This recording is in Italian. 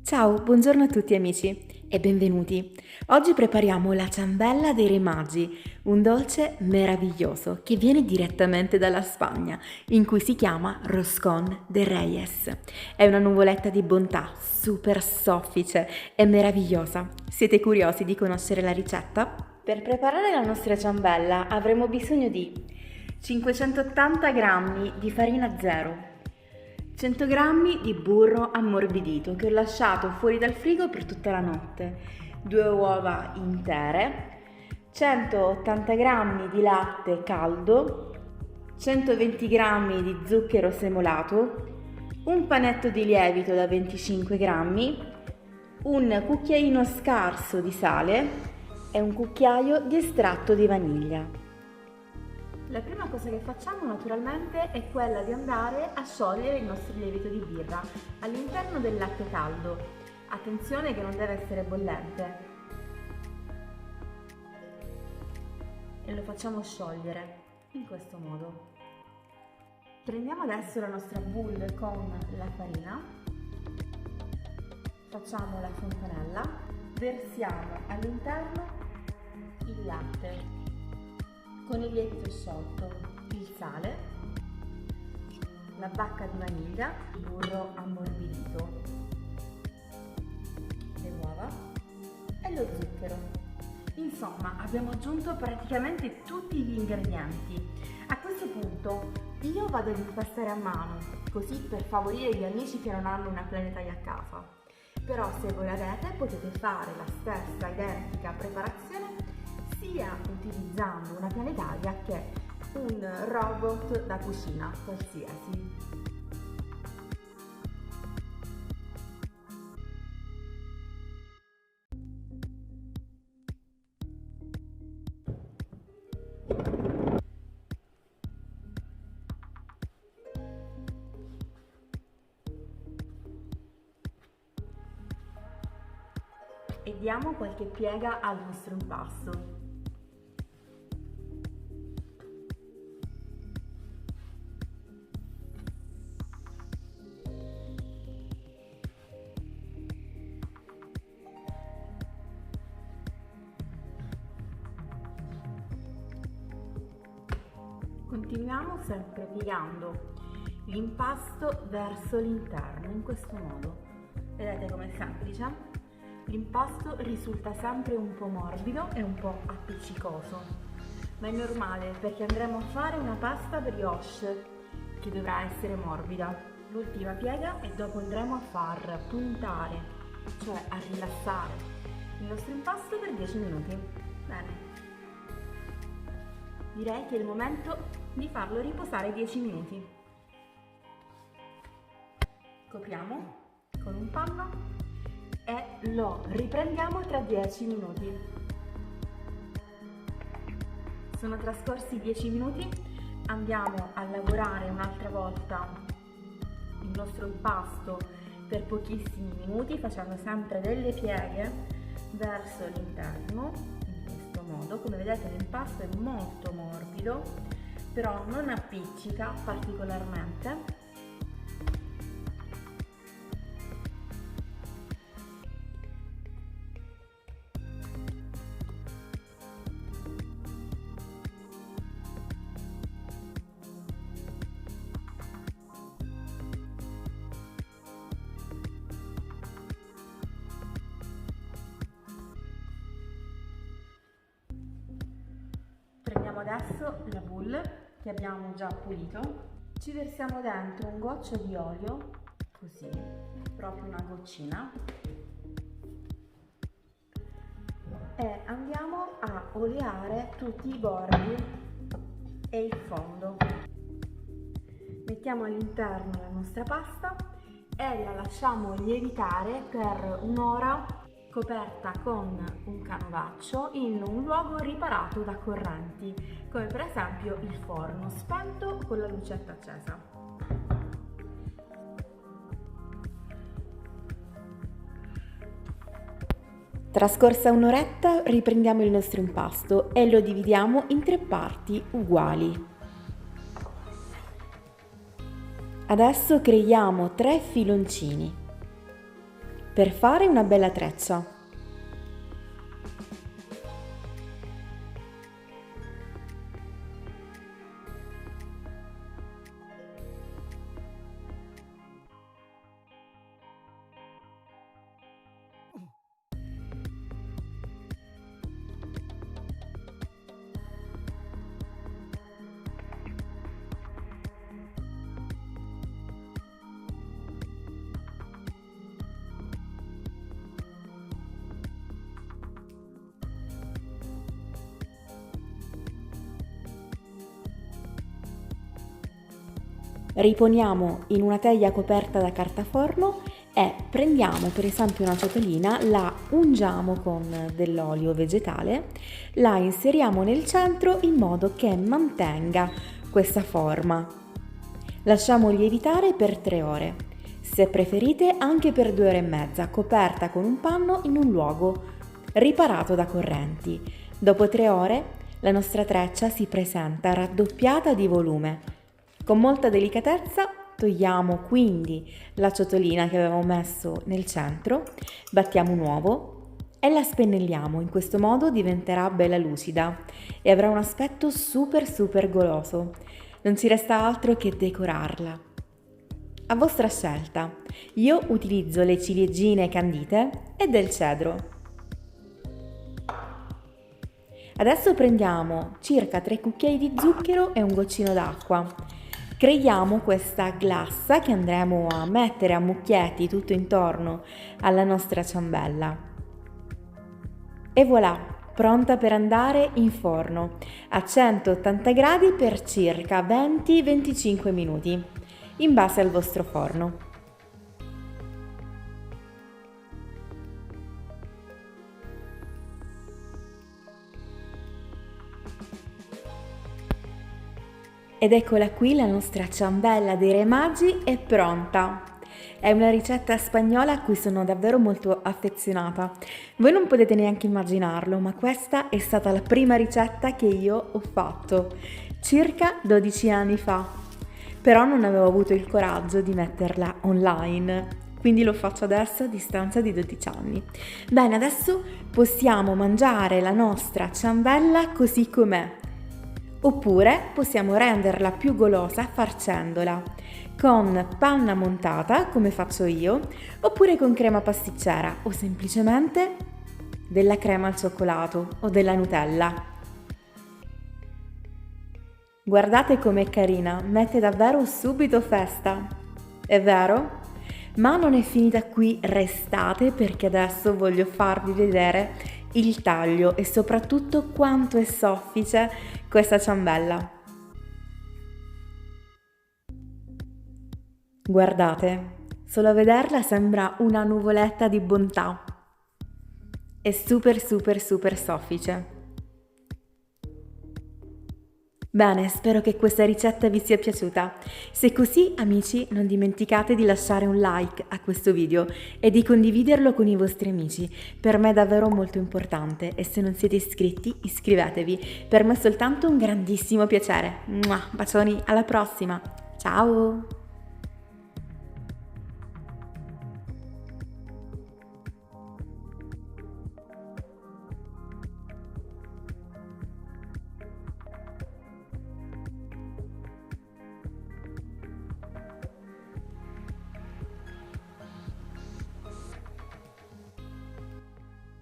Ciao, buongiorno a tutti amici e benvenuti. Oggi prepariamo la ciambella dei Re Magi, un dolce meraviglioso che viene direttamente dalla Spagna, in cui si chiama Roscón de Reyes. È una nuvoletta di bontà, super soffice e meravigliosa. Siete curiosi di conoscere la ricetta? Per preparare la nostra ciambella avremo bisogno di 580 g di farina zero, 100 g di burro ammorbidito che ho lasciato fuori dal frigo per tutta la notte, 2 uova intere, 180 g di latte caldo, 120 g di zucchero semolato, un panetto di lievito da 25 g, un cucchiaino scarso di sale e un cucchiaio di estratto di vaniglia. La prima cosa che facciamo naturalmente è quella di andare a sciogliere il nostro lievito di birra all'interno del latte caldo. Attenzione che non deve essere bollente. E lo facciamo sciogliere in questo modo. Prendiamo adesso la nostra boule con la farina, facciamo la fontanella, versiamo all'interno il latte con il lievito sciolto, il sale, la bacca di vaniglia, burro ammorbidito, le uova e lo zucchero. Insomma, abbiamo aggiunto praticamente tutti gli ingredienti. A questo punto io vado ad impastare a mano, così per favorire gli amici che non hanno una planetaria a casa. Però se voi l'avete potete fare la stessa identica preparazione sia utilizzando una planetaria che un robot da cucina qualsiasi. E diamo qualche piega al nostro impasto. Continuiamo sempre piegando l'impasto verso l'interno, in questo modo. Vedete com'è semplice? L'impasto risulta sempre un po' morbido e un po' appiccicoso, ma è normale perché andremo a fare una pasta brioche che dovrà essere morbida. L'ultima piega e dopo andremo a far puntare, cioè a rilassare il nostro impasto per 10 minuti. Bene. Direi che è il momento di farlo riposare 10 minuti. Copriamo con un panno e lo riprendiamo tra 10 minuti. Sono trascorsi 10 minuti, andiamo a lavorare un'altra volta il nostro impasto per pochissimi minuti, facendo sempre delle pieghe verso l'interno, in questo modo. Come vedete l'impasto è molto morbido, però non appiccica particolarmente. Prendiamo adesso la boule che abbiamo già pulito, ci versiamo dentro un goccio di olio, così, proprio una goccina, e andiamo a oleare tutti i bordi e il fondo. Mettiamo all'interno la nostra pasta e la lasciamo lievitare per un'ora coperta con un canovaccio in un luogo riparato da correnti, come per esempio il forno spento con la lucetta accesa. Trascorsa un'oretta riprendiamo il nostro impasto e lo dividiamo in 3 parti uguali. Adesso creiamo 3 filoncini. per fare una bella treccia. Riponiamo in una teglia coperta da carta forno e prendiamo per esempio una ciotolina, la ungiamo con dell'olio vegetale, la inseriamo nel centro in modo che mantenga questa forma. Lasciamo lievitare per 3 ore, se preferite anche per 2 ore e mezza, coperta con un panno in un luogo riparato da correnti. Dopo 3 ore la nostra treccia si presenta raddoppiata di volume. Con molta delicatezza togliamo quindi la ciotolina che avevamo messo nel centro, battiamo un uovo e la spennelliamo. In questo modo diventerà bella lucida e avrà un aspetto super goloso. Non ci resta altro che decorarla. A vostra scelta. Io utilizzo le ciliegine candite e del cedro. Adesso prendiamo circa 3 cucchiai di zucchero e un goccino d'acqua. Creiamo questa glassa che andremo a mettere a mucchietti tutto intorno alla nostra ciambella. E voilà, pronta per andare in forno a 180 gradi per circa 20-25 minuti, in base al vostro forno. Ed eccola qui, la nostra ciambella dei Re Magi è pronta. È una ricetta spagnola a cui sono davvero molto affezionata. Voi non potete neanche immaginarlo, ma questa è stata la prima ricetta che io ho fatto circa 12 anni fa. Però non avevo avuto il coraggio di metterla online, quindi lo faccio adesso a distanza di 12 anni. Bene, adesso possiamo mangiare la nostra ciambella così com'è. Oppure possiamo renderla più golosa farcendola con panna montata, come faccio io, oppure con crema pasticcera o semplicemente della crema al cioccolato o della Nutella. Guardate com'è carina, mette davvero subito festa, è vero? Ma non è finita qui, restate perché adesso voglio farvi vedere il taglio e soprattutto quanto è soffice questa ciambella. Guardate, solo a vederla sembra una nuvoletta di bontà. È super soffice. Bene, spero che questa ricetta vi sia piaciuta. Se è così, amici, non dimenticate di lasciare un like a questo video e di condividerlo con i vostri amici. Per me è davvero molto importante e se non siete iscritti, iscrivetevi. Per me è soltanto un grandissimo piacere. Bacioni, alla prossima! Ciao!